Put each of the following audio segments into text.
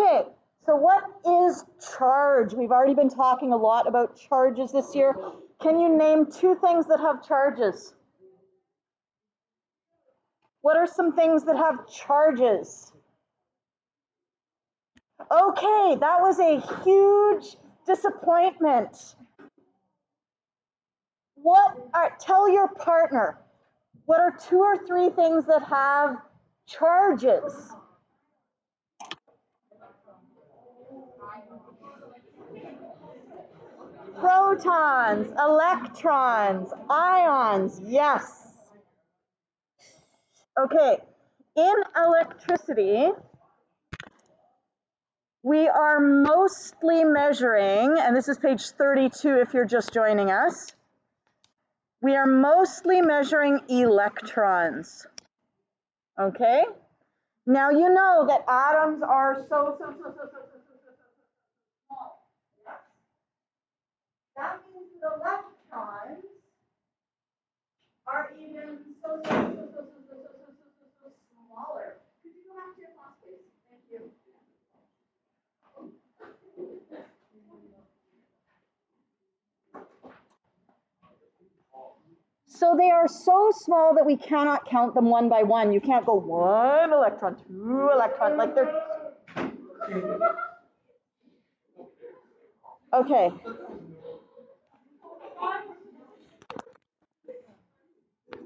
Okay, so what is charge? We've already been talking a lot about charges this year. Can you name two things that have charges? What are some things that have charges? Okay, that was a huge disappointment. Tell your partner, what are 2 or 3 things that have charges? Protons, electrons, ions, yes. Okay, in electricity, we are mostly measuring, and this is page 32 if you're just joining us, we are mostly measuring electrons, okay? Now you know that atoms are so small. That means the electrons are even so smaller. Could you go back to your class, please? Thank you. So they are so small that we cannot count them one by one. You can't go 1 electron, 2 electrons, like they're... Okay.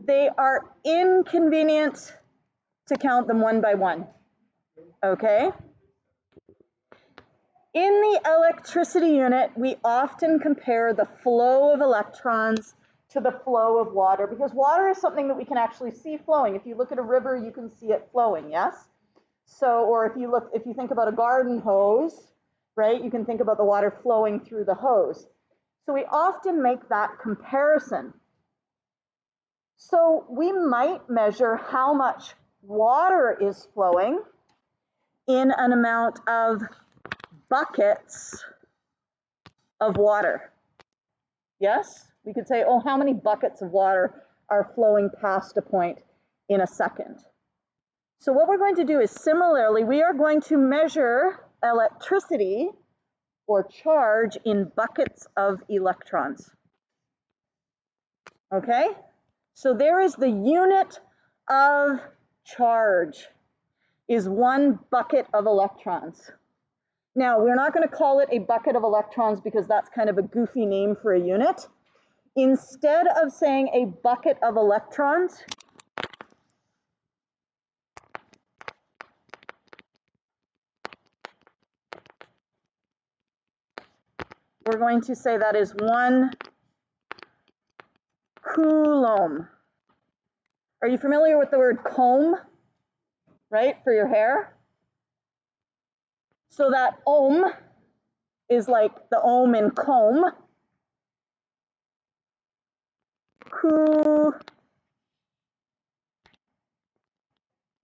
They are inconvenient to count them one by one, okay? In the electricity unit, we often compare the flow of electrons to the flow of water, because water is something that we can actually see flowing. If you look at a river, you can see it flowing, yes? So, or if you think about a garden hose, right, you can think about the water flowing through the hose. So we often make that comparison. So we might measure how much water is flowing in an amount of buckets of water. Yes? We could say, oh, how many buckets of water are flowing past a point in a second? So what we're going to do is similarly, we are going to measure electricity or charge in buckets of electrons. Okay? So there is the unit of charge is 1 bucket of electrons. Now, we're not going to call it a bucket of electrons because that's kind of a goofy name for a unit. Instead of saying a bucket of electrons, we're going to say that is 1 coulomb. Are you familiar with the word comb, right, for your hair? So that ohm is like the ohm in comb.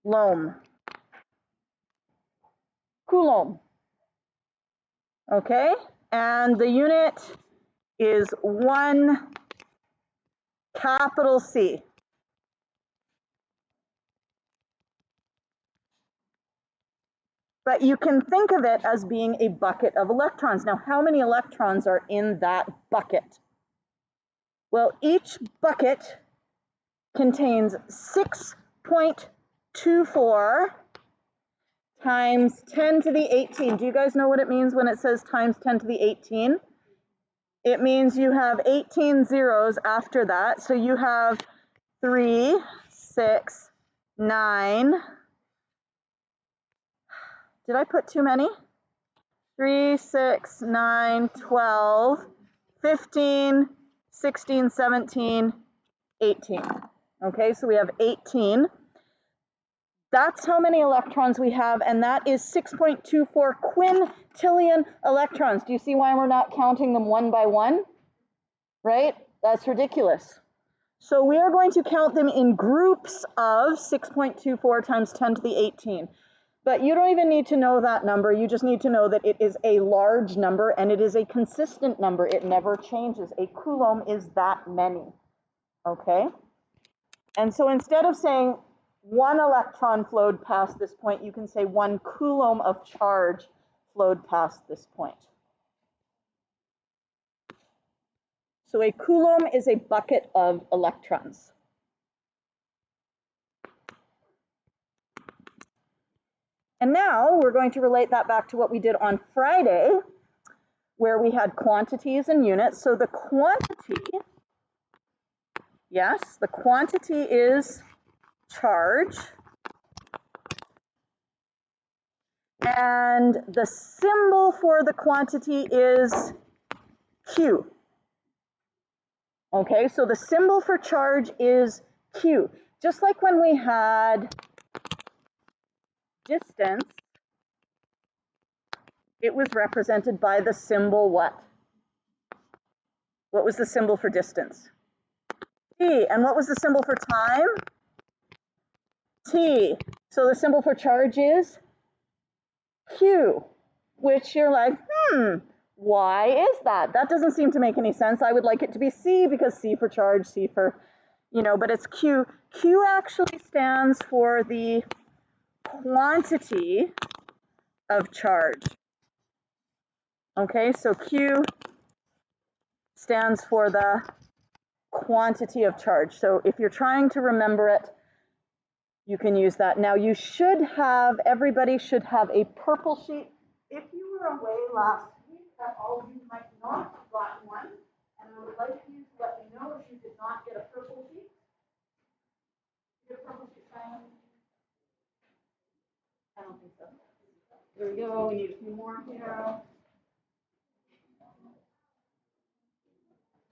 Coulomb. Coulomb. Okay, and the unit is 1 capital C. But you can think of it as being a bucket of electrons. Now, how many electrons are in that bucket? Well, each bucket contains 6.24 times 10 to the 18. Do you guys know what it means when it says times 10 to the 18? It means you have 18 zeros after that. So you have 3, 6, 9. Did I put too many? 3, 6, 9, 12, 15, 16, 17, 18. Okay, so we have 18. That's how many electrons we have, and that is 6.24 quintillion electrons. Do you see why we're not counting them one by one? Right? That's ridiculous. So we are going to count them in groups of 6.24 times 10 to the 18. But you don't even need to know that number. You just need to know that it is a large number and it is a consistent number. It never changes. A coulomb is that many. Okay? And so instead of saying 1 electron flowed past this point, you can say 1 coulomb of charge flowed past this point. So a coulomb is a bucket of electrons. And now we're going to relate that back to what we did on Friday, where we had quantities and units. So the quantity, yes, the quantity is charge. And the symbol for the quantity is Q. Okay, so the symbol for charge is Q. Just like when we had distance, it was represented by the symbol what? What was the symbol for distance? T. And what was the symbol for time? T. So the symbol for charge is Q, which you're like, why is that? That doesn't seem to make any sense. I would like it to be C because C for charge, C for, but it's Q. Q actually stands for the quantity of charge. Okay, so Q stands for the quantity of charge. So if you're trying to remember it, you can use that. Now you should have, everybody should have a purple sheet. If you were away last week, all of you might not have gotten one, and I would like you to let me know if you did not get a purple sheet. Get a purple sheet, Simon? I don't think so. There we go, we need a few more here.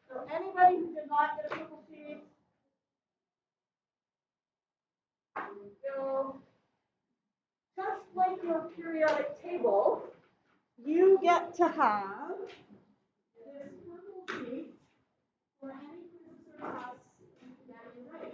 So anybody who did not get a purple sheet, there we go. Just like your periodic table, you get to have this purple sheet for any quiz or test that you write.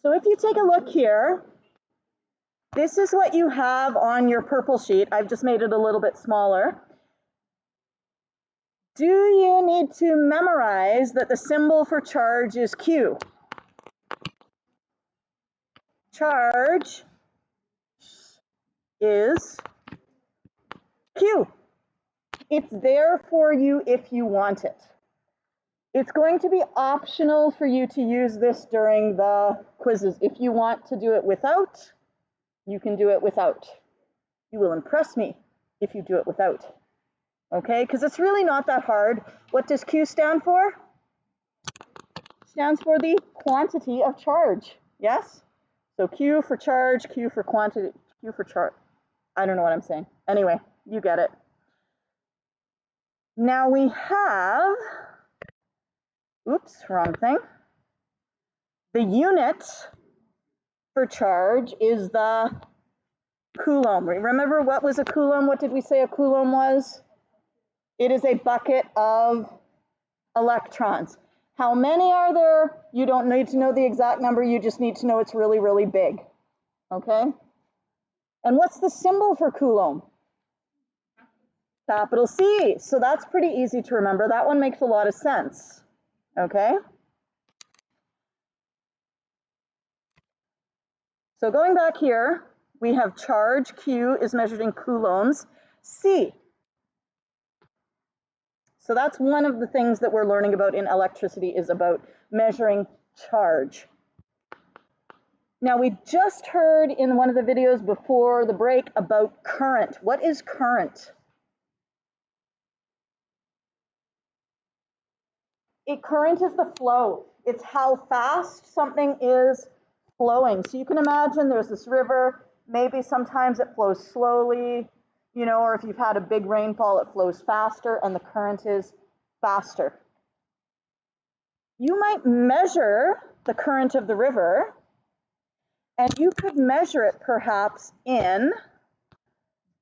So if you take a look here, this is what you have on your purple sheet. I've just made it a little bit smaller. Do you need to memorize that the symbol for charge is Q? Charge is Q. It's there for you if you want it. It's going to be optional for you to use this during the quizzes. If you want to do it without, you can do it without. You will impress me if you do it without. Okay, because it's really not that hard. What does Q stand for? Stands for the quantity of charge. Yes? So Q for charge, Q for quantity, Q for charge. I don't know what I'm saying. Anyway, you get it. Now we have, oops, wrong thing. The unit for charge is the coulomb. Remember what was a coulomb? What did we say a coulomb was? It is a bucket of electrons. How many are there? You don't need to know the exact number. You just need to know it's really, really big. Okay? And what's the symbol for coulomb? Capital C. So that's pretty easy to remember. That one makes a lot of sense. Okay? So going back here, we have charge, Q is measured in coulombs, C. So that's one of the things that we're learning about in electricity is about measuring charge. Now we just heard in one of the videos before the break about current. What is current? Current is the flow. It's how fast something is flowing. So you can imagine there's this river, maybe sometimes it flows slowly, or if you've had a big rainfall, it flows faster and the current is faster. You might measure the current of the river And you could measure it perhaps in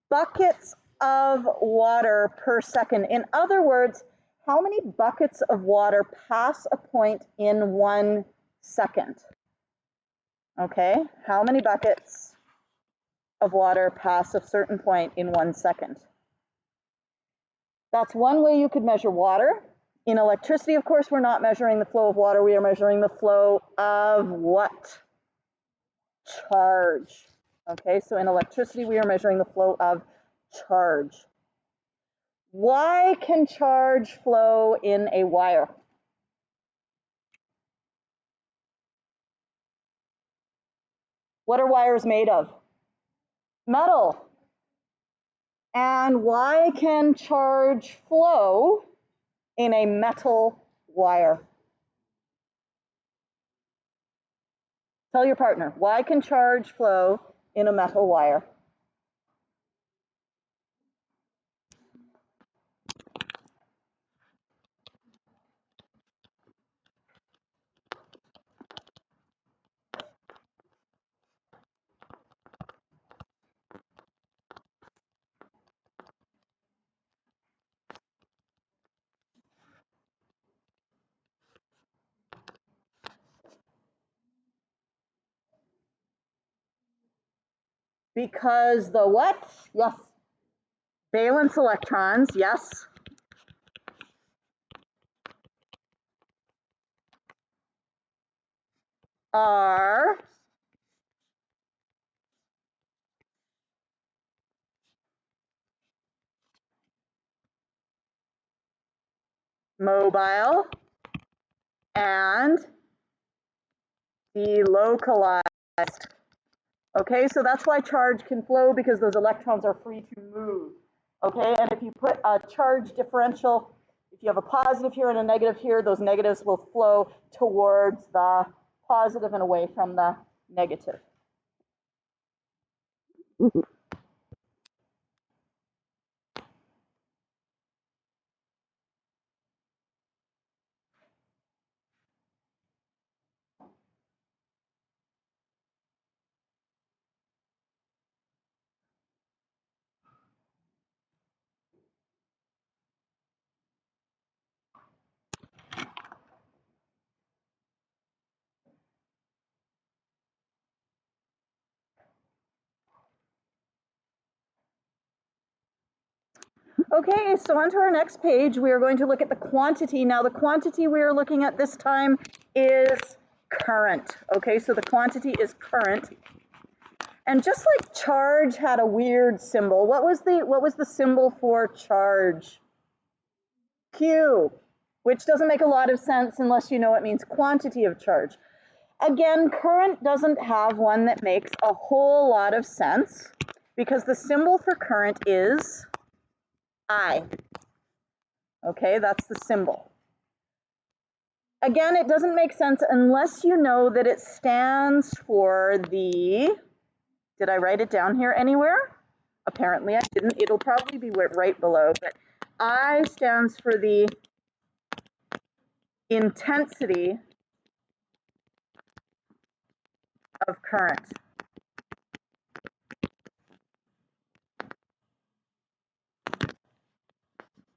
buckets of water per second. In other words, how many buckets of water pass a point in 1 second? Okay, how many buckets of water pass a certain point in 1 second? That's one way you could measure water. In electricity, of course, we're not measuring the flow of water. We are measuring the flow of what? Charge. Okay, so in electricity, we are measuring the flow of charge. Why can charge flow in a wire? What are wires made of? Metal. And why can charge flow in a metal wire? Tell your partner, why can charge flow in a metal wire? Because the what? Yes. Valence electrons, yes. Are mobile and delocalized. Okay, so that's why charge can flow, because those electrons are free to move. Okay, and if you put a charge differential, if you have a positive here and a negative here, those negatives will flow towards the positive and away from the negative. Okay, so on to our next page, we are going to look at the quantity. Now, the quantity we are looking at this time is current. Okay, so the quantity is current. And just like charge had a weird symbol, what was the symbol for charge? Q, which doesn't make a lot of sense unless you know it means quantity of charge. Again, current doesn't have one that makes a whole lot of sense, because the symbol for current is I. Okay, that's the symbol. Again, it doesn't make sense unless you know that it stands for the, did I write it down here anywhere? Apparently I didn't. It'll probably be right below, but I stands for the intensity of current.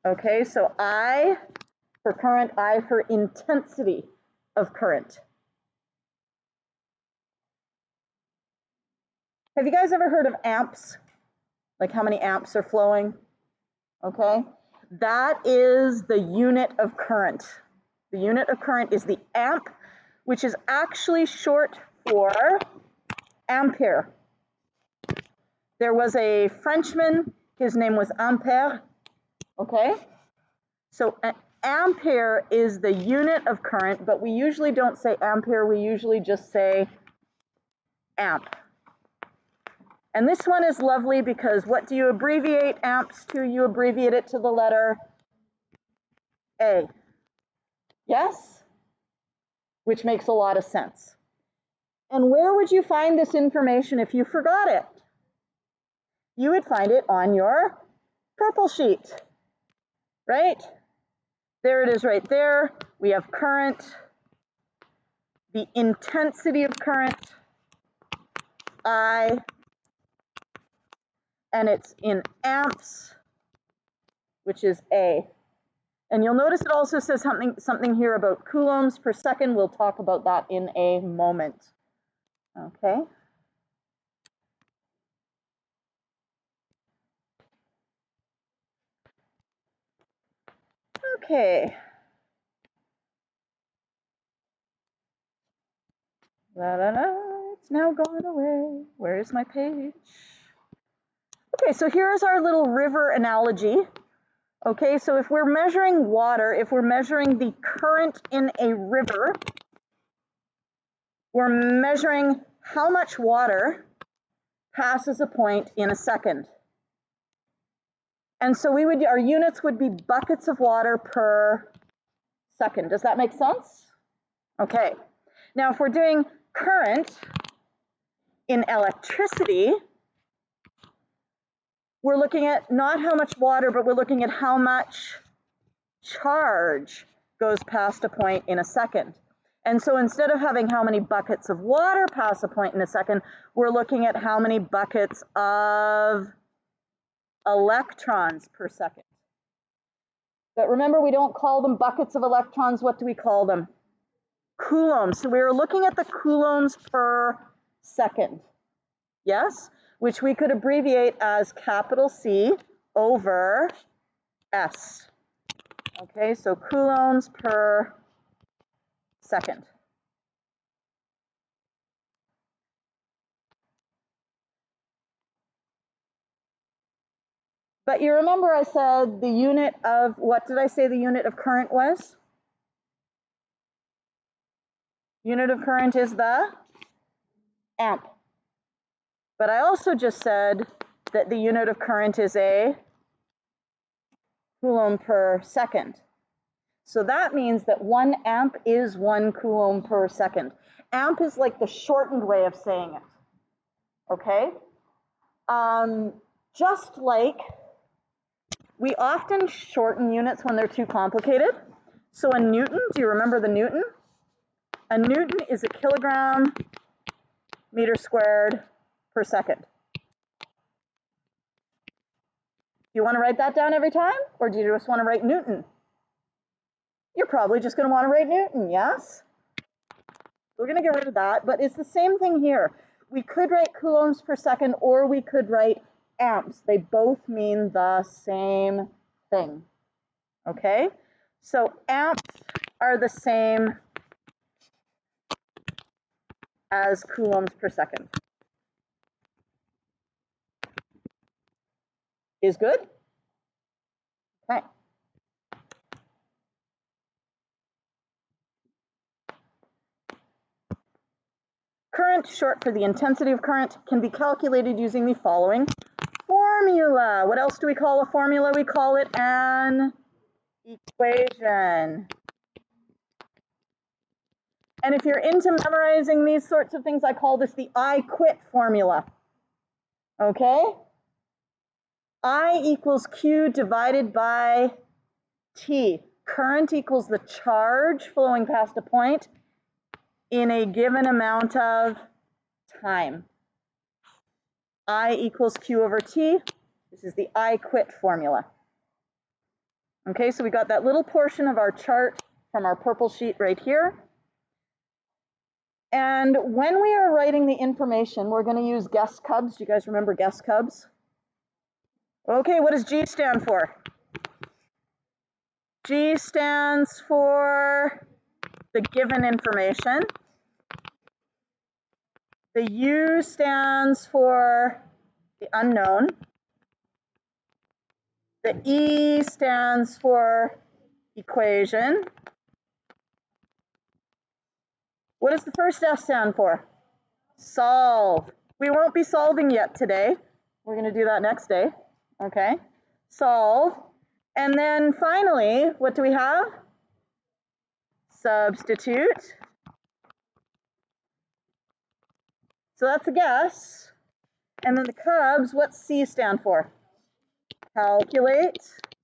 Okay, so I for current, I for intensity of current. Have you guys ever heard of amps? Like how many amps are flowing? Okay, that is the unit of current. The unit of current is the amp, which is actually short for ampere. There was a Frenchman, his name was Ampere, okay? So an ampere is the unit of current, but we usually don't say ampere, we usually just say amp. And this one is lovely because what do you abbreviate amps to? You abbreviate it to the letter A. Yes? Which makes a lot of sense. And where would you find this information if you forgot it? You would find it on your purple sheet, right? There it is right there. We have current, the intensity of current, I, and it's in amps, which is A. And you'll notice it also says something here about coulombs per second. We'll talk about that in a moment. Okay. Okay. It's now gone away. Where is my page? Okay, so here's our little river analogy. Okay, so if we're measuring water, if we're measuring the current in a river, we're measuring how much water passes a point in a second. And so our units would be buckets of water per second. Does that make sense? Okay. Now, if we're doing current in electricity, we're looking at not how much water, but we're looking at how much charge goes past a point in a second. And so instead of having how many buckets of water pass a point in a second, we're looking at how many buckets of electrons per second. But remember, we don't call them buckets of electrons. What do we call them? Coulombs. So we were looking at the coulombs per second. Yes? Which we could abbreviate as capital C over S. Okay, so coulombs per second. But you remember I said the unit of, what did I say the unit of current was? Unit of current is the amp. But I also just said that the unit of current is a coulomb per second. So that means that 1 amp is 1 coulomb per second. Amp is like the shortened way of saying it, okay? Just like we often shorten units when they're too complicated. So a Newton, do you remember the Newton? A Newton is a kilogram meter squared per second. Do you want to write that down every time? Or do you just want to write Newton? You're probably just going to want to write Newton, yes? We're going to get rid of that, but it's the same thing here. We could write coulombs per second, or we could write amps. They both mean the same thing, okay? So amps are the same as coulombs per second. Is good? Okay. Current, short for the intensity of current, can be calculated using the following formula. What else do we call a formula? We call it an equation. And if you're into memorizing these sorts of things, I call this the I quit formula. Okay? I equals Q divided by T. Current equals the charge flowing past a point in a given amount of time. I equals Q over T. This is the I quit formula. Okay, so we got that little portion of our chart from our purple sheet right here. And when we are writing the information, we're going to use guess cubs. Do you guys remember guess cubs? Okay, what does G stand for? G stands for the given information. The U stands for the unknown. The E stands for equation. What does the first S stand for? Solve. We won't be solving yet today. We're going to do that next day. Okay. Solve. And then finally, what do we have? Substitute. So that's a guess. And then the cubs, what's C stand for? Calculate.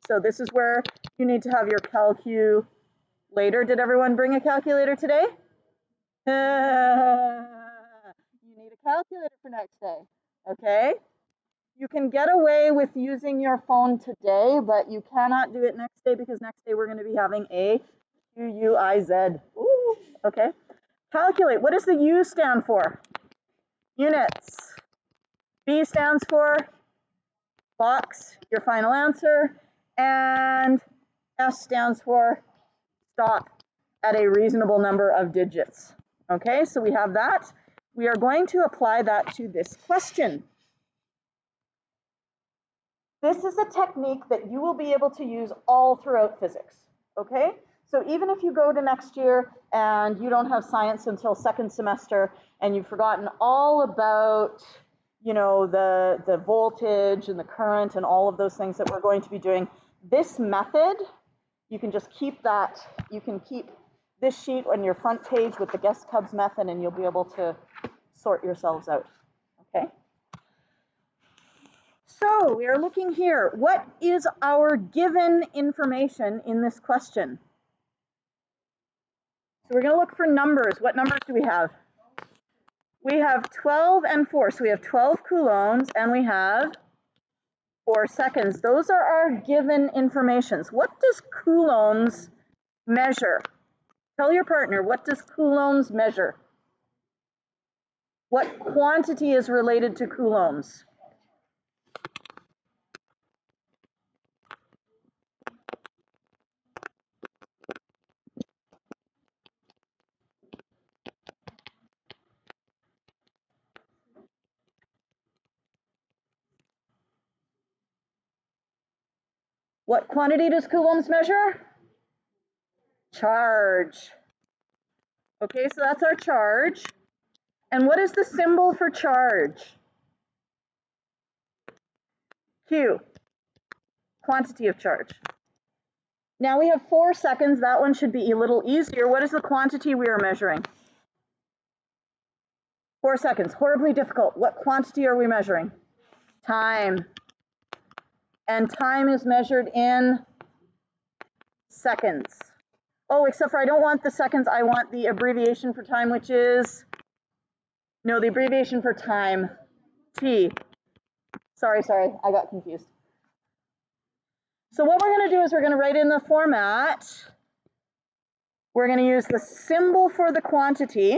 So this is where you need to have your calculator. Did everyone bring a calculator today? You need a calculator for next day, okay? You can get away with using your phone today, but you cannot do it next day because next day we're going to be having a QUIZ. Ooh, okay. Calculate. What does the U stand for? Units. B stands for box, your final answer, and S stands for stop at a reasonable number of digits. Okay, so we have that. We are going to apply that to this question. This is a technique that you will be able to use all throughout physics, okay? So even if you go to next year and you don't have science until second semester and you've forgotten all about, you know, the voltage and the current and all of those things that we're going to be doing, this method, you can just keep that, you can keep this sheet on your front page with the guest cubs method and you'll be able to sort yourselves out, okay? So we are looking here. What is our given information in this question? So we're going to look for numbers. What numbers do we have? We have 12 and 4. So we have 12 coulombs and we have 4 seconds. Those are our given informations. What does coulombs measure? Tell your partner, what does coulombs measure? What quantity is related to coulombs? What quantity does coulombs measure? Charge. Okay, so that's our charge. And what is the symbol for charge? Q, quantity of charge. Now we have 4 seconds. That one should be a little easier. What is the quantity we are measuring? 4 seconds, horribly difficult. What quantity are we measuring? Time. And time is measured in seconds. Oh, except for I don't want the seconds. I want the abbreviation for time, which is, no, the abbreviation for time, T. Sorry, I got confused. So what we're going to do is we're going to write in the format. We're going to use the symbol for the quantity.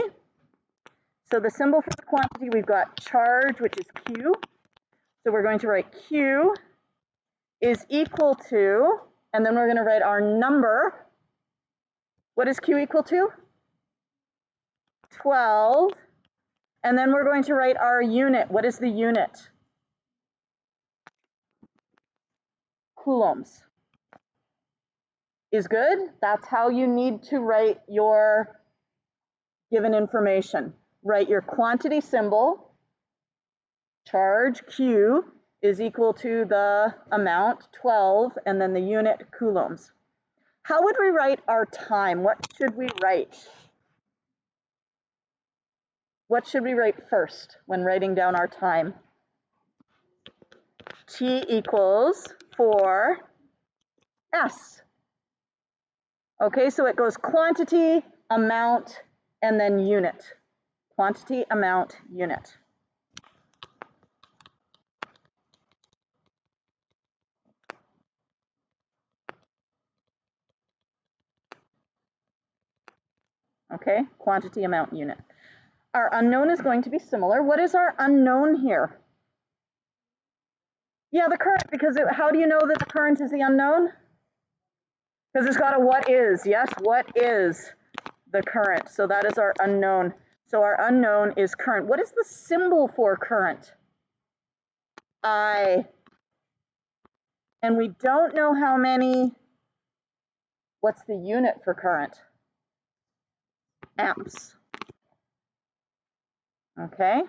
So the symbol for the quantity, we've got charge, which is Q. So we're going to write Q is equal to, and then we're going to write our number. What is Q equal to? 12. And then we're going to write our unit. What is the unit? Coulombs. Is good? That's how you need to write your given information. Write your quantity symbol, charge Q is equal to the amount 12, and then the unit coulombs. How would we write our time? What should we write? What should we write first when writing down our time? T equals 4S. Okay, so it goes quantity, amount, and then unit. Quantity, amount, unit. Okay, quantity, amount, unit. Our unknown is going to be similar. What is our unknown here? Yeah, the current, because how do you know that the current is the unknown? Because it's got a what is, yes? What is the current? So that is our unknown. So our unknown is current. What is the symbol for current? I. And we don't know how many. What's the unit for current? Amps. Okay.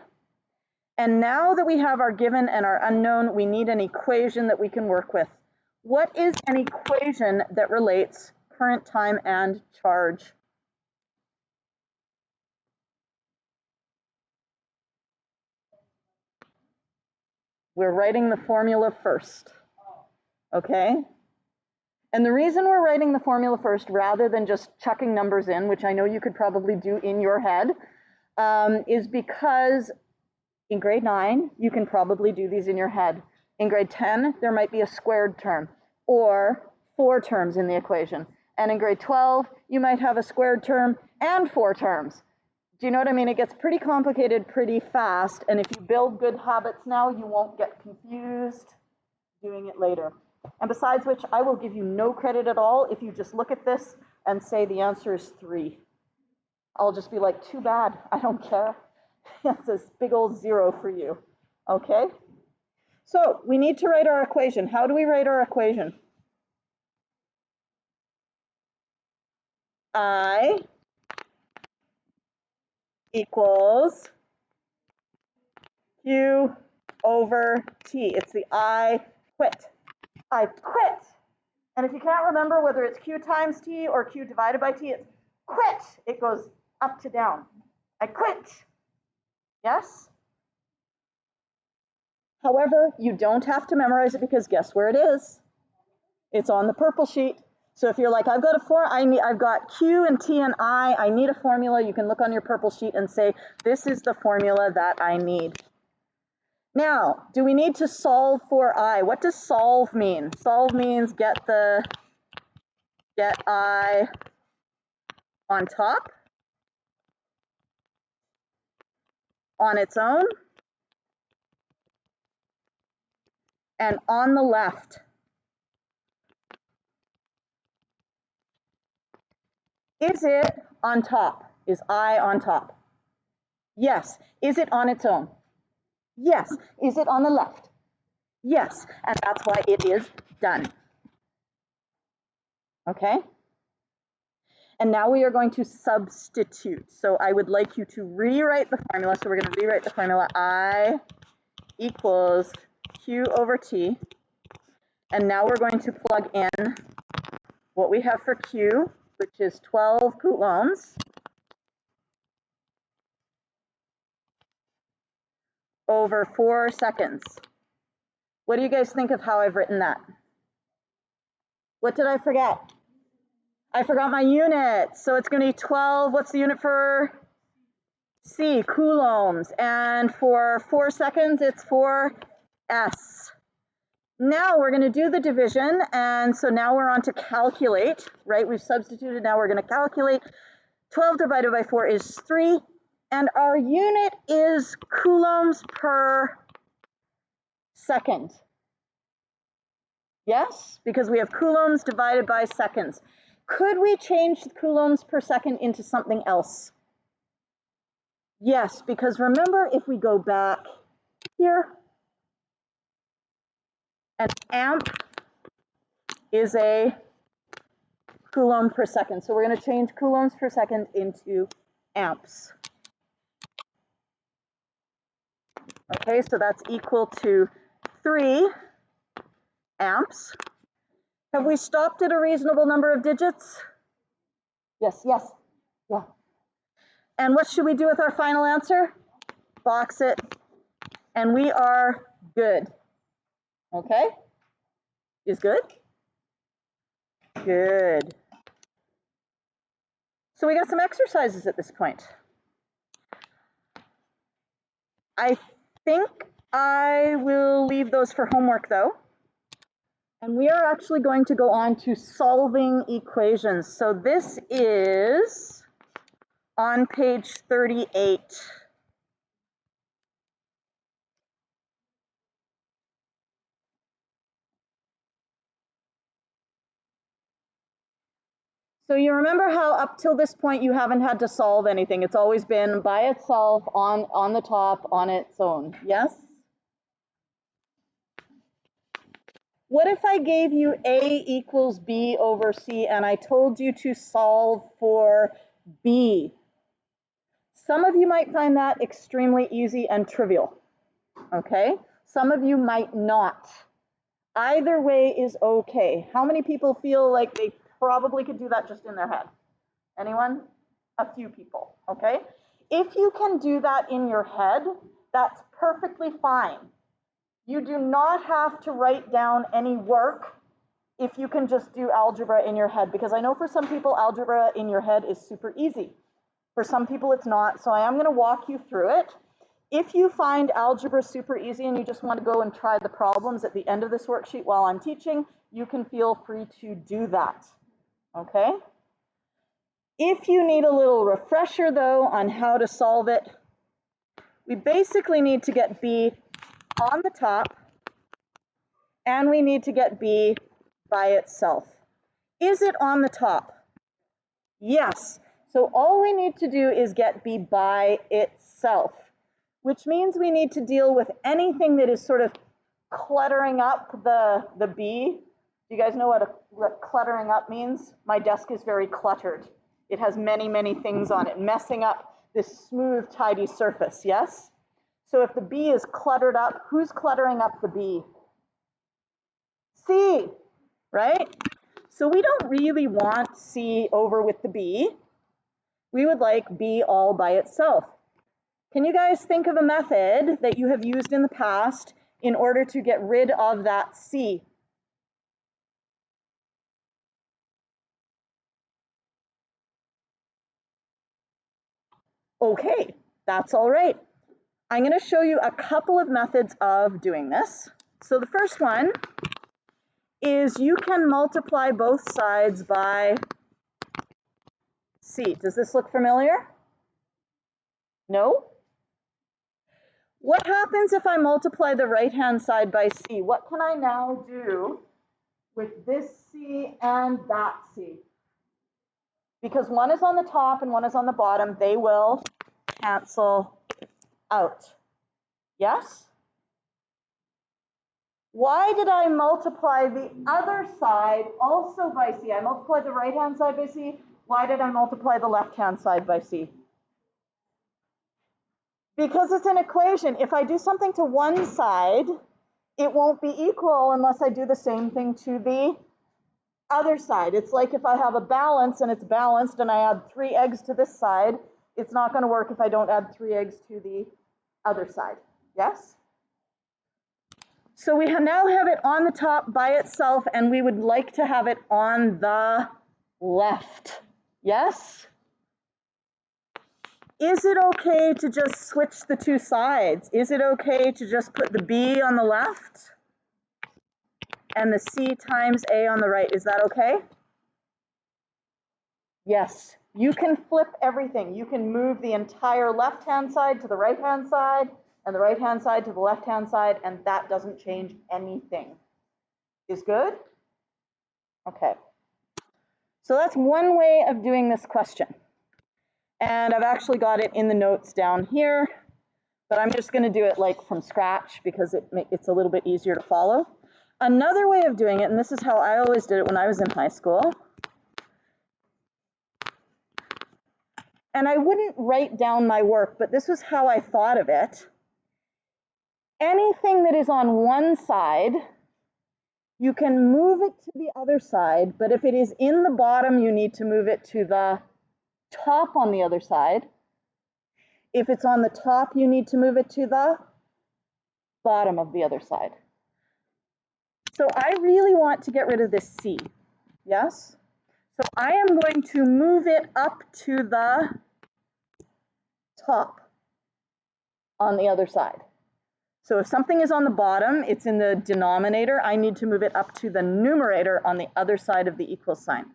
And now that we have our given and our unknown, we need an equation that we can work with. What is an equation that relates current, time, and charge? We're writing the formula first, okay? And the reason we're writing the formula first rather than just chucking numbers in, which I know you could probably do in your head, is because In grade 9, you can probably do these in your head. In grade 10, there might be a squared term or 4 terms in the equation. And in grade 12, you might have a squared term and 4 terms. Do you know what I mean? It gets pretty complicated pretty fast. And if you build good habits now, you won't get confused doing it later. And besides which, I will give you no credit at all if you just look at this and say the answer is 3. I'll just be like, too bad, I don't care. That's this big old 0 for you, okay? So we need to write our equation. How do we write our equation? I equals Q over T. It's the I quit. I quit. And if you can't remember whether it's Q times T or Q divided by T, it's quit. It goes up to down. I quit. Yes? However, you don't have to memorize it because guess where it is? It's on the purple sheet. So if you're like, I've got Q and T and I need a formula, you can look on your purple sheet and say, this is the formula that I need. Now, do we need to solve for I? What does solve mean? Solve means get I on top, on its own, and on the left. Is it on top? Is I on top? Yes. Is it on its own? Yes. Is it on the left? Yes. And that's why it is done. Okay? And now we are going to substitute. So I would like you to rewrite the formula. So we're going to rewrite the formula I equals Q over T. And now we're going to plug in what we have for Q, which is 12 coulombs over 4 seconds. What do you guys think of how I've written that? What did I forget? I forgot my unit. So it's going to be 12. What's the unit for C? Coulombs. And for 4 seconds, it's for S. Now we're going to do the division. And so now we're on to calculate, right? We've substituted. Now we're going to calculate. 12 divided by 4 is 3. And our unit is coulombs per second. Yes, because we have coulombs divided by seconds. Could we change the coulombs per second into something else? Yes, because remember, if we go back here, an amp is a coulomb per second. So we're going to change coulombs per second into amps. Okay, so that's equal to 3 amps. Have we stopped at a reasonable number of digits? Yes, yes, yeah. And what should we do with our final answer? Box it, and we are good. Okay? Is good? Good. So we got some exercises at this point. I think I will leave those for homework though. And we are actually going to go on to solving equations. So this is on page 38. So you remember how up till this point you haven't had to solve anything. It's always been by itself on the top on its own. Yes? What if I gave you A equals B over C and I told you to solve for B? Some of you might find that extremely easy and trivial, okay? Some of you might not. Either way is okay. How many people feel like they probably could do that just in their head? Anyone? A few people, okay? If you can do that in your head, that's perfectly fine. You do not have to write down any work if you can just do algebra in your head, because I know for some people, algebra in your head is super easy. For some people, it's not. So I am going to walk you through it. If you find algebra super easy and you just want to go and try the problems at the end of this worksheet while I'm teaching, you can feel free to do that, okay? If you need a little refresher though on how to solve it, we basically need to get b on the top and we need to get b by itself. Is it on the top? Yes. So all we need to do is get b by itself, which means we need to deal with anything that is sort of cluttering up the b. Do you guys know what cluttering up means? My desk is very cluttered. It has many, many things on it, messing up this smooth, tidy surface, yes? So if the b is cluttered up, who's cluttering up the b? C, right? So we don't really want C over with the B. We would like B all by itself. Can you guys think of a method that you have used in the past in order to get rid of that C? Okay, that's all right. I'm going to show you a couple of methods of doing this. So the first one is you can multiply both sides by C. Does this look familiar? No? What happens if I multiply the right-hand side by C? What can I now do with this C and that C? Because one is on the top and one is on the bottom, they will cancel out. Yes? Why did I multiply the other side also by C? I multiplied the right-hand side by C. Why did I multiply the left-hand side by C? Because it's an equation. If I do something to one side, it won't be equal unless I do the same thing to the other side. It's like if I have a balance and it's balanced and I add 3 eggs to this side, it's not going to work if I don't add 3 eggs to the other side. Yes? So we now have it on the top by itself, and we would like to have it on the left. Yes? Is it okay to just switch the two sides? Is it okay to just put the B on the left and the C times A on the right? Is that okay? Yes. You can flip everything. You can move the entire left-hand side to the right-hand side and the right-hand side to the left-hand side, and that doesn't change anything. Is good? Okay. So that's one way of doing this question. And I've actually got it in the notes down here, but I'm just going to do it like from scratch because it's a little bit easier to follow. Another way of doing it, and this is how I always did it when I was in high school, and I wouldn't write down my work, but this was how I thought of it. Anything that is on one side, you can move it to the other side, but if it is in the bottom, you need to move it to the top on the other side. If it's on the top, you need to move it to the bottom of the other side. So I really want to get rid of this C, yes? So I am going to move it up to the top on the other side. So if something is on the bottom, it's in the denominator, I need to move it up to the numerator on the other side of the equal sign.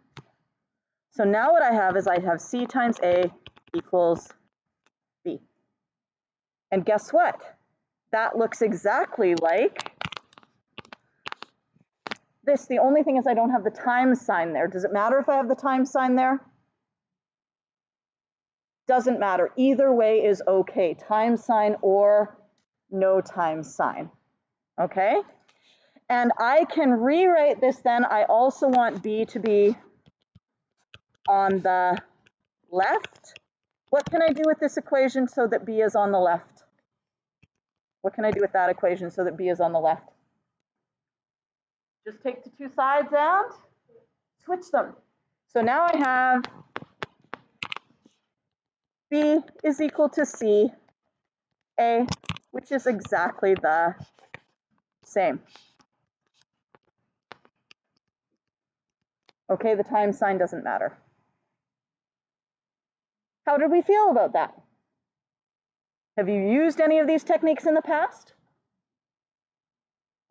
So now what I have is I have C times A equals B. And guess what? That looks exactly like this. The only thing is I don't have the times sign there. Does it matter if I have the times sign there? Doesn't matter. Either way is okay. Times sign or no times sign. Okay? And I can rewrite this then. I also want B to be on the left. What can I do with this equation so that B is on the left? What can I do with that equation so that B is on the left? Just take the two sides and switch them. So now I have B is equal to C, A, which is exactly the same. Okay, the times sign doesn't matter. How did we feel about that? Have you used any of these techniques in the past?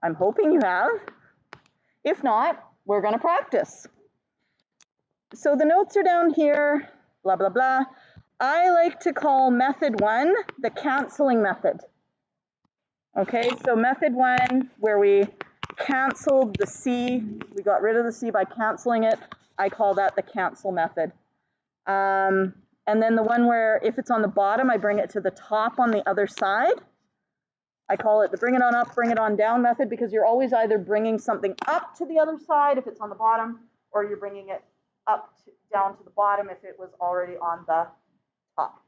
I'm hoping you have. If not, we're going to practice. So the notes are down here, blah, blah, blah. I like to call method 1 the canceling method. Okay, so method 1, where we canceled the C, we got rid of the C by canceling it, I call that the cancel method. And then the one where if it's on the bottom, I bring it to the top on the other side. I call it the bring it on up, bring it on down method, because you're always either bringing something up to the other side if it's on the bottom, or you're bringing it up to, down to the bottom if it was already on the top.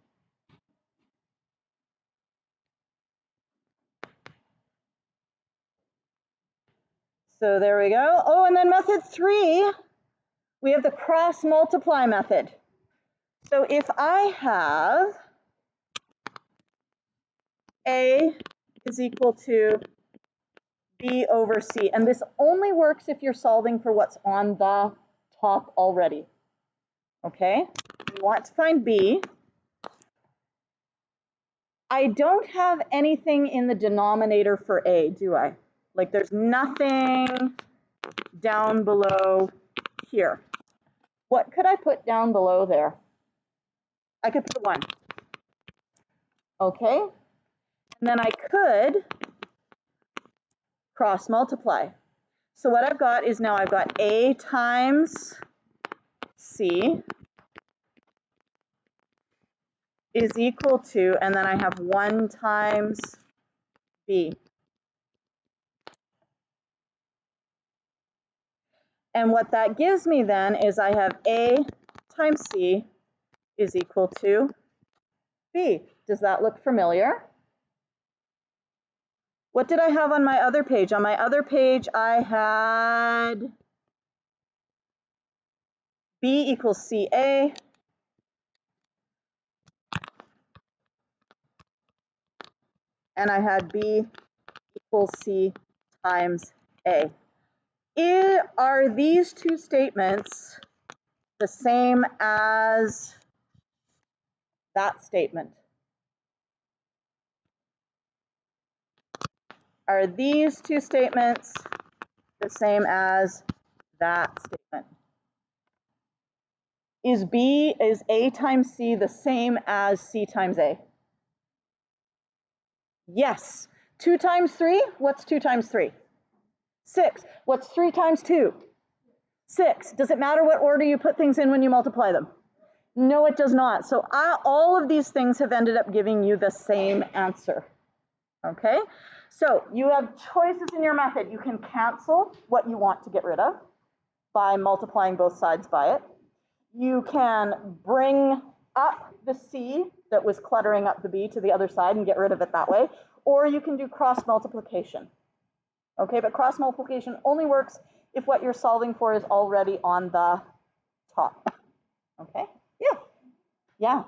So there we go. Oh, and then method 3, we have the cross multiply method. So if I have A is equal to B over C, and this only works if you're solving for what's on the top already. Okay, we want to find B. I don't have anything in the denominator for A, do I? Like there's nothing down below here. What could I put down below there? I could put 1. Okay, and then I could cross multiply. So what I've got is now I've got A times C is equal to, and then I have 1 times B. And what that gives me then is I have A times C is equal to B. Does that look familiar? What did I have on my other page? On my other page, I had B equals CA. And I had B equals C times A. Are these two statements the same as that statement? Are these two statements the same as that statement? Is A times C the same as C times A? Yes. 2 times 3, what's 2 times 3? 6. What's 3 times 2? 6. Does it matter what order you put things in when you multiply them? No, it does not. So all of these things have ended up giving you the same answer. Okay? So you have choices in your method. You can cancel what you want to get rid of by multiplying both sides by it. You can bring up the C that was cluttering up the B to the other side and get rid of it that way. Or you can do cross multiplication. Okay, but cross multiplication only works if what you're solving for is already on the top. Okay? Yeah. Yeah.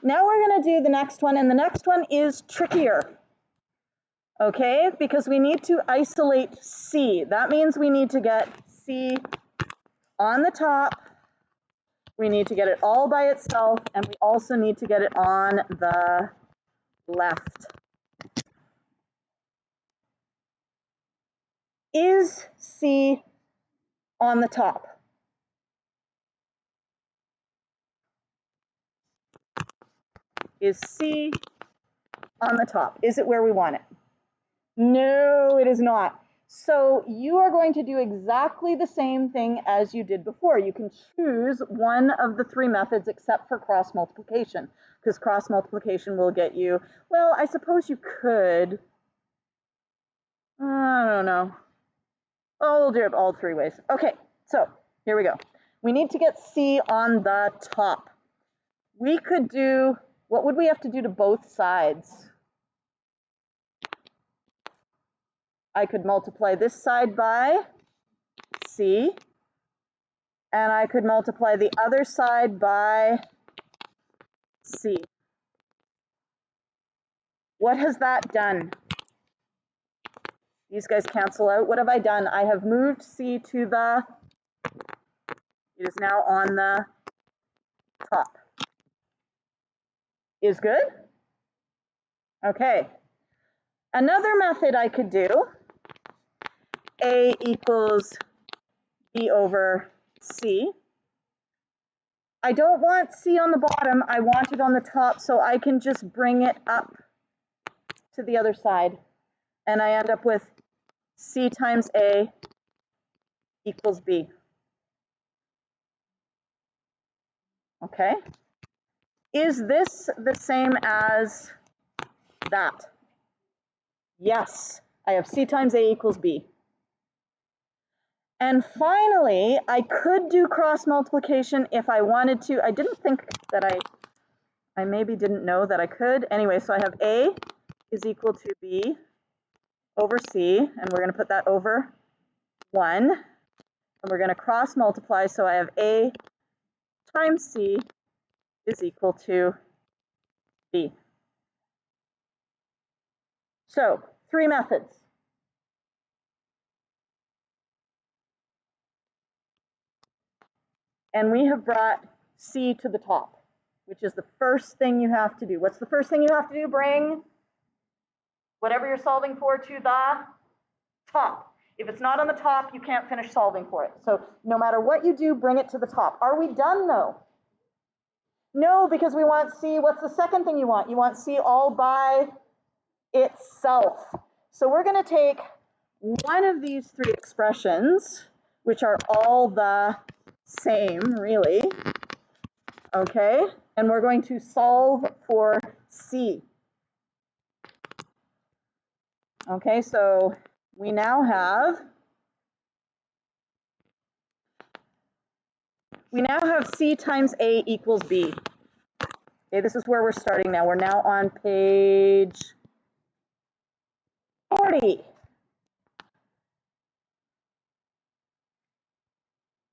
Now we're going to do the next one, and the next one is trickier. Okay, because we need to isolate C. That means we need to get C on the top. We need to get it all by itself, and we also need to get it on the left. Is C on the top? Is C on the top? Is it where we want it? No, it is not. So you are going to do exactly the same thing as you did before. You can choose one of the 3 methods except for cross multiplication, because cross multiplication will get you, well, I suppose you could, I don't know. Oh, we'll do it all 3 ways. Okay, so here we go. We need to get C on the top. We could do, what would we have to do to both sides? I could multiply this side by C, and I could multiply the other side by C. What has that done? These guys cancel out. What have I done? I have moved C to the, it is now on the top. Is good? Okay. Another method I could do, A equals B over C. I don't want C on the bottom, I want it on the top, so I can just bring it up to the other side. And I end up with C times A equals B. Okay. Is this the same as that? Yes, I have C times A equals B. And finally, I could do cross multiplication if I wanted to. I didn't think that I maybe didn't know that I could. Anyway, so I have A is equal to B over C, and we're going to put that over 1. And we're going to cross multiply, so I have A times C is equal to B. So 3 methods. And we have brought C to the top, which is the first thing you have to do. What's the first thing you have to do? Bring whatever you're solving for to the top. If it's not on the top, you can't finish solving for it. So no matter what you do, bring it to the top. Are we done though? No, because we want C. What's the second thing you want? You want C all by itself. So we're going to take one of these 3 expressions, which are all the same, really, okay? And we're going to solve for C. Okay, so we now have C times A equals B. Okay, this is where we're starting now. We're now on page 40.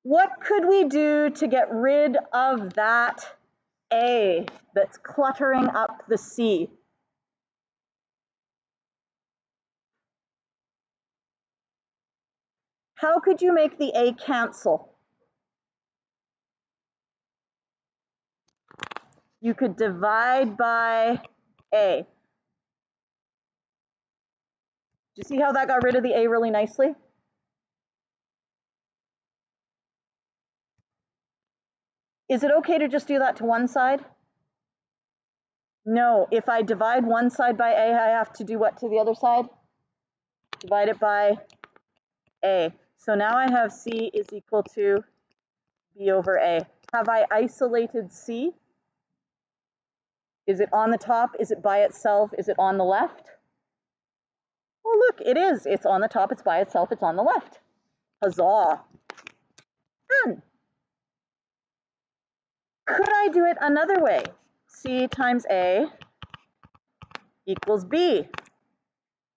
What could we do to get rid of that A that's cluttering up the C? How could you make the A cancel? You could divide by A. Do you see how that got rid of the A really nicely? Is it okay to just do that to one side? No, if I divide one side by A, I have to do what to the other side? Divide it by A. So now I have C is equal to B over A. Have I isolated C? Is it on the top? Is it by itself? Is it on the left? Well, look, it is. It's on the top, it's by itself, it's on the left. Huzzah. Done. Could I do it another way? C times A equals B.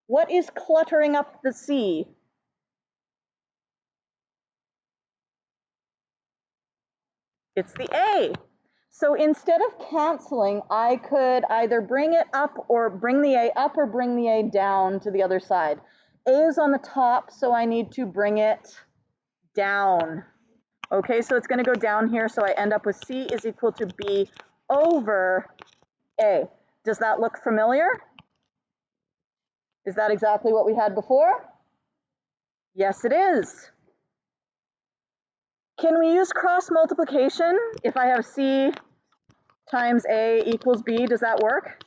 What is cluttering up the C? It's the A. So instead of canceling, I could either bring it up or bring the A up or bring the A down to the other side. A is on the top, so I need to bring it down. Okay, so it's going to go down here, so I end up with C is equal to B over A. Does that look familiar? Is that exactly what we had before? Yes, it is. Can we use cross multiplication? If I have C times A equals B, does that work?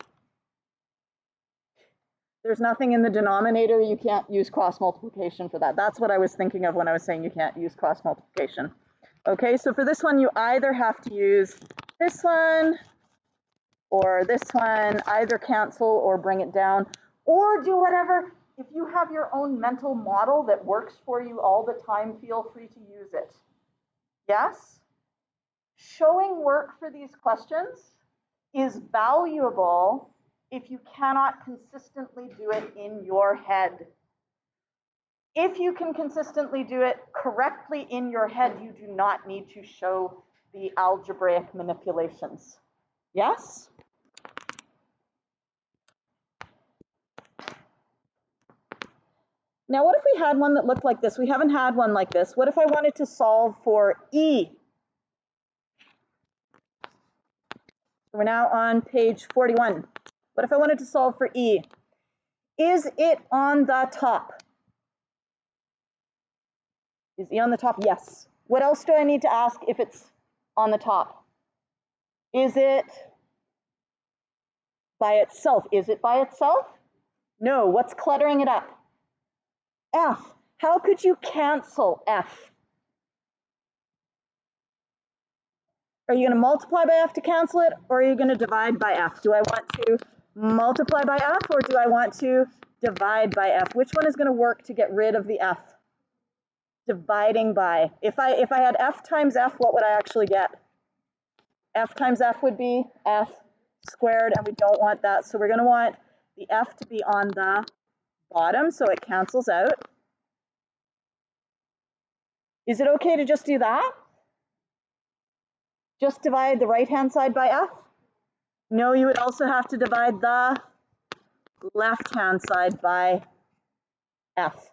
There's nothing in the denominator, you can't use cross multiplication for that. That's what I was thinking of when I was saying you can't use cross multiplication. Okay, so for this one, you either have to use this one or this one, either cancel or bring it down, or do whatever. If you have your own mental model that works for you all the time, feel free to use it. Yes? Showing work for these questions is valuable if you cannot consistently do it in your head. If you can consistently do it correctly in your head, you do not need to show the algebraic manipulations. Yes? Now, what if we had one that looked like this? We haven't had one like this. What if I wanted to solve for E? So we're now on page 41. What if I wanted to solve for E? Is it on the top? Is E on the top? Yes. What else do I need to ask if it's on the top? Is it by itself? Is it by itself? No. What's cluttering it up? F. How could you cancel F? Are you going to multiply by F to cancel it, or are you going to divide by F? Do I want to multiply by F, or do I want to divide by F? Which one is going to work to get rid of the F? Dividing by. If I had F times F, what would I actually get? F times F would be F squared, and we don't want that. So we're going to want the F to be on the bottom, so it cancels out. Is it okay to just do that? Just divide the right-hand side by F? No, you would also have to divide the left-hand side by F.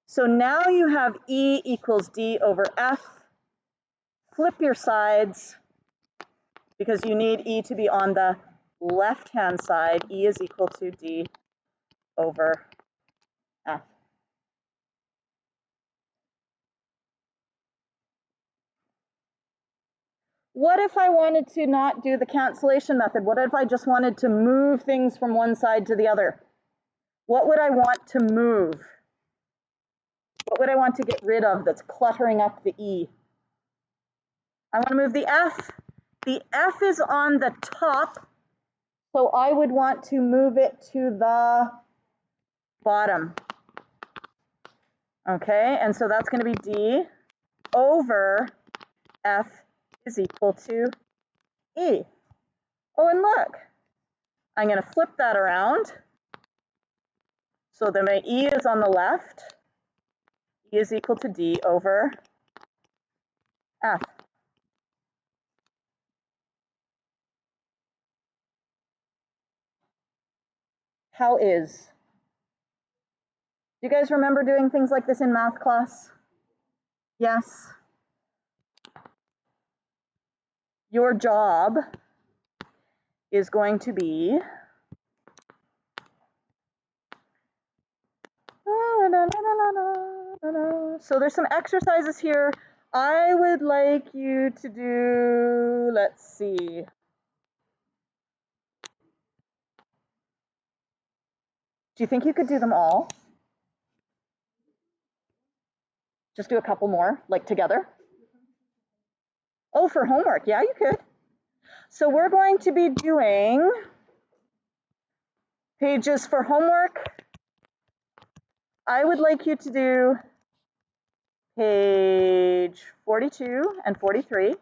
So now you have E equals D over F. Flip your sides because you need E to be on the left-hand side. E is equal to D over F. What if I wanted to not do the cancellation method? What if I just wanted to move things from one side to the other? What would I want to move? What would I want to get rid of that's cluttering up the E? I want to move the F. The F is on the top, so I would want to move it to the bottom. Okay, and so that's going to be D over F is equal to E. Oh, and look, I'm going to flip that around. So then my E is on the left. E is equal to D over F. How is? Do you guys remember doing things like this in math class? Yes. Your job is going to be so there's some exercises here. I would like you to do, let's see. Do you think you could do them all? Just do a couple more, like together? Oh, for homework, yeah, you could. So we're going to be doing pages for homework. I would like you to do page 42 and 43.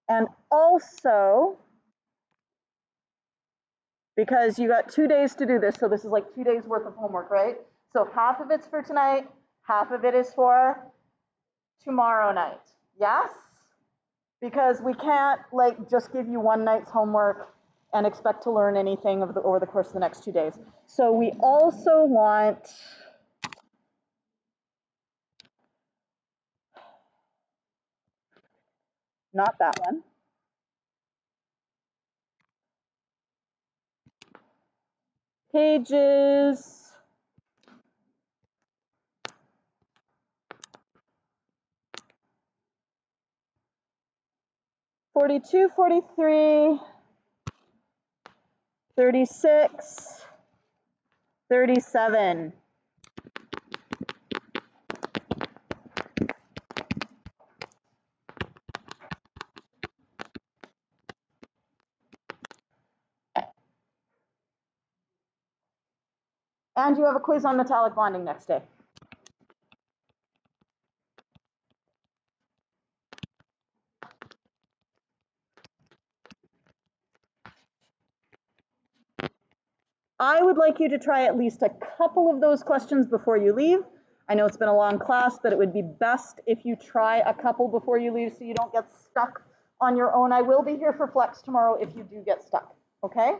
And also, because you got 2 days to do this, so this is like 2 days worth of homework, right? So half of it's for tonight, half of it is for tomorrow night. Yes? Because we can't like just give you one night's homework and expect to learn anything over the course of the next 2 days. So we also want not that one. Pages 42, 43, 36, 37. And you have a quiz on metallic bonding next day. I would like you to try at least a couple of those questions before you leave. I know it's been a long class, but it would be best if you try a couple before you leave so you don't get stuck on your own. I will be here for flex tomorrow if you do get stuck, okay?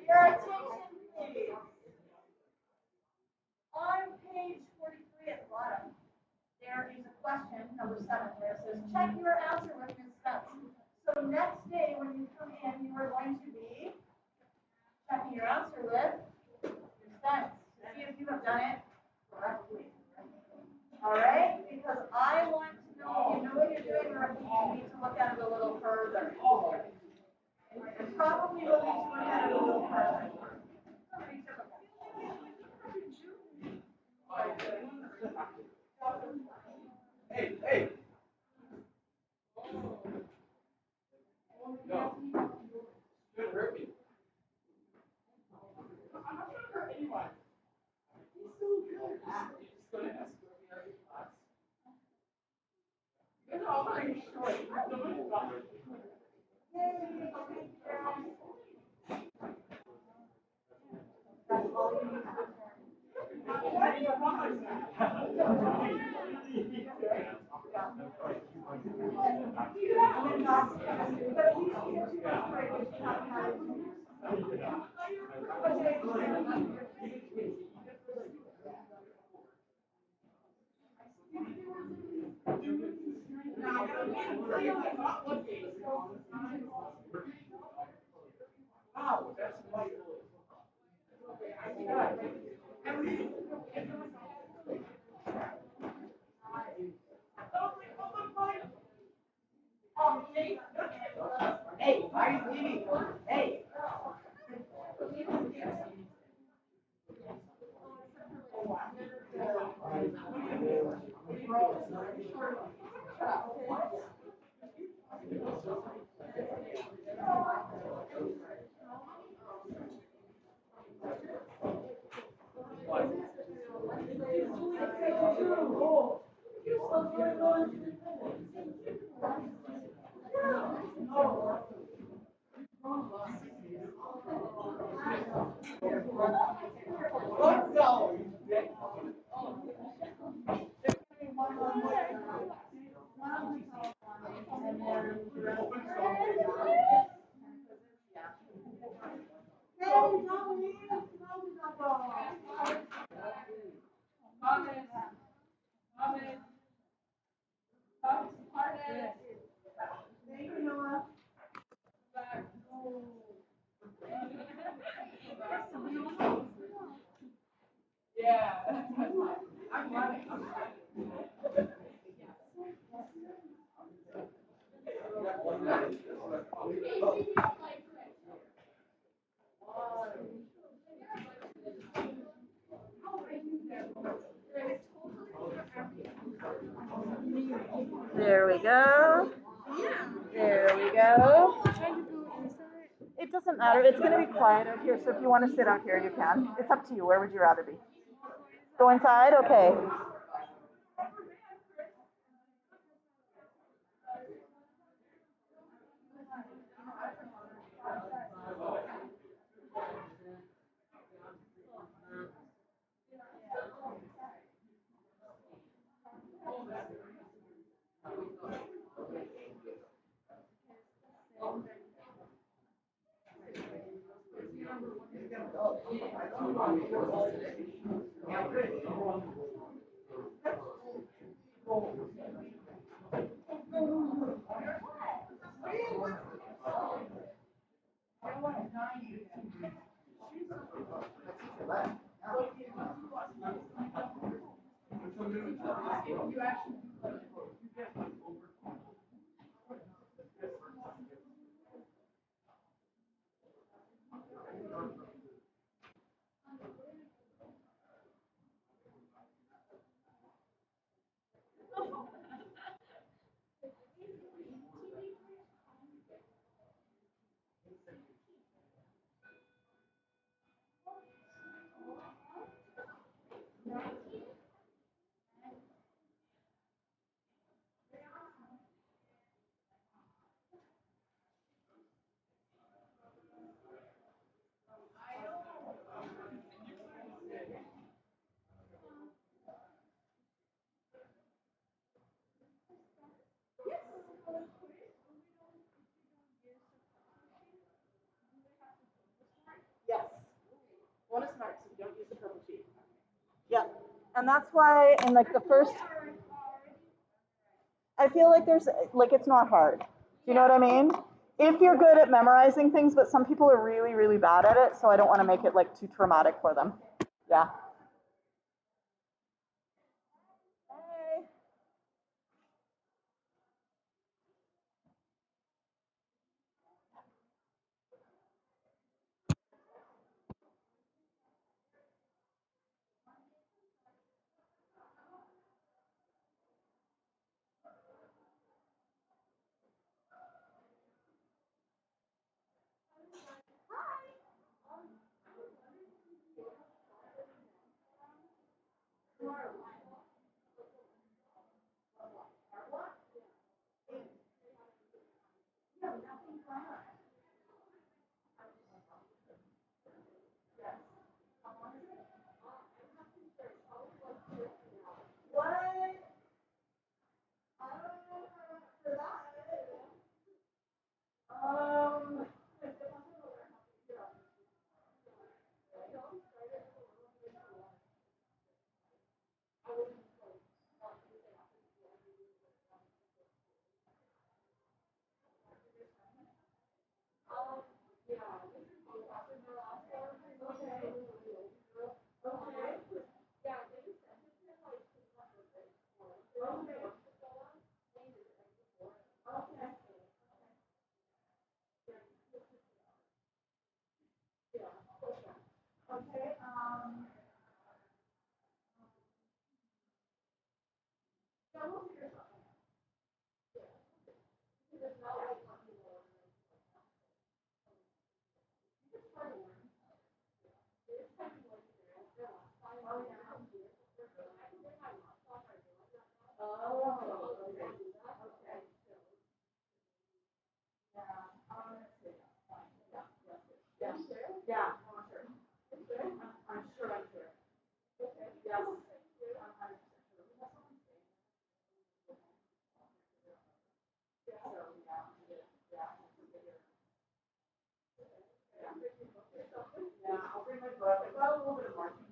Your attention, please. On page 43 at the bottom, there is a question, number 7, where it says, check your answer with Ms. Spence. So next day when you come in, you are going to be checking your answer with Ms. Spence. See if you have done it correctly. All right? Because I want to know if you know what you're doing or if you need to look at it a little further. And probably will need to look at it a little further. Hey, hey. No. Shouldn't hurt me. I'm not trying to hurt anyone. He's so good. You're just going to escort me out of class. You guys are all very short. Nobody got it. Yay. Hey, why are you leaving? Hey. Let's go. Yeah. I'm glad. There we go. There we go. It doesn't matter. It's going to be quiet out here, so if you want to sit out here, you can. It's up to you. Where would you rather be? Go inside? Okay. Yes. Bonus marks if you don't use the purple sheet. Yeah. And that's why in like the first, I feel like there's like it's not hard. Do you know what I mean? If you're good at memorizing things, but some people are really, really bad at it, so I don't want to make it like too traumatic for them. Yeah. Hey. Oh, okay. Okay. Yeah, yeah, yeah, I'm sure I'm sure. Yes. I'm 100% sure. So, yeah, I'll bring my book. I got a little bit of marketing.